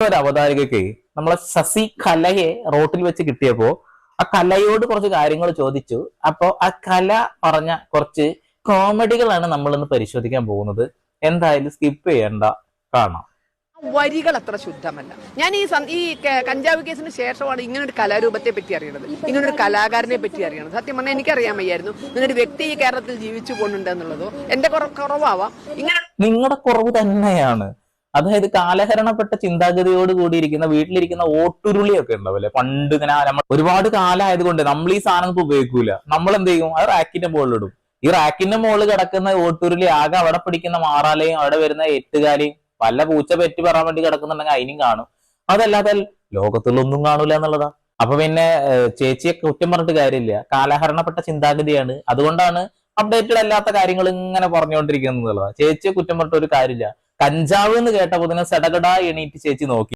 ഒരു അവതാരികയ്ക്ക് നമ്മളെ ശശി കലയെ റോട്ടിൽ വെച്ച് കിട്ടിയപ്പോ ആ കലയോട് കുറച്ച് കാര്യങ്ങൾ ചോദിച്ചു. അപ്പോ ആ കല പറഞ്ഞ കുറച്ച് കോമഡികളാണ് നമ്മൾ ഇന്ന് പരിശോധിക്കാൻ പോകുന്നത്. എന്തായാലും സ്കിപ്പ് ചെയ്യണ്ട, കാണാം. വരികൾ അത്ര ശുദ്ധമല്ല. ഞാൻ ഈ കഞ്ചാവ് കേസിന് ശേഷമാണ് ഇങ്ങനൊരു കലാരൂപത്തെ പറ്റി അറിയണത്, ഇങ്ങനൊരു കലാകാരനെ പറ്റി അറിയണത്. സത്യം പറഞ്ഞാൽ എനിക്കറിയാൻ വയ്യായിരുന്നു ഇങ്ങനൊരു വ്യക്തി ഈ കേരളത്തിൽ ജീവിച്ചു പോകുന്നുണ്ട് എന്നുള്ളതോ. എന്റെ കുറവാവാം, ഇങ്ങനെ നിങ്ങളുടെ കുറവ് തന്നെയാണ്. അതായത് കാലഹരണപ്പെട്ട ചിന്താഗതിയോട് കൂടിയിരിക്കുന്ന വീട്ടിലിരിക്കുന്ന ഓട്ടുരുളിയൊക്കെ ഉണ്ടാവില്ലേ, പണ്ട് ഇങ്ങനെ നമ്മൾ ഒരുപാട് കാലമായതുകൊണ്ട് നമ്മൾ ഈ സാധനം ഇപ്പൊ ഉപയോഗിക്കൂല. നമ്മൾ എന്ത് ചെയ്യും, അത് റാക്കിന്റെ മുകളിലിടും. ഈ റാക്കിന്റെ മുകളിൽ കിടക്കുന്ന ഓട്ടുരുളി ആകെ അവിടെ പിടിക്കുന്ന മാറാലയും അവിടെ വരുന്ന എട്ടുകാലിയും വല്ല പൂച്ച പെറ്റി പറയാൻ വേണ്ടി കിടക്കുന്നുണ്ടെങ്കിൽ അതിനും കാണും. അതല്ലാതെ ലോകത്തിലൊന്നും കാണൂല എന്നുള്ളതാ. അപ്പൊ പിന്നെ ചേച്ചിയെ കുറ്റം പറഞ്ഞിട്ട് കാര്യമില്ല. കാലഹരണപ്പെട്ട ചിന്താഗതിയാണ്, അതുകൊണ്ടാണ് അപ്ഡേറ്റഡ് അല്ലാത്ത കാര്യങ്ങൾ ഇങ്ങനെ പറഞ്ഞുകൊണ്ടിരിക്കുന്നത് എന്നുള്ളതാ. ചേച്ചിയെ കുറ്റം പറഞ്ഞിട്ട് ഒരു കാര്യമില്ല. കഞ്ചാവ് എന്ന് കേട്ടപ്പോ തന്നെ സടകട എണീറ്റ് ചേച്ചി നോക്കി.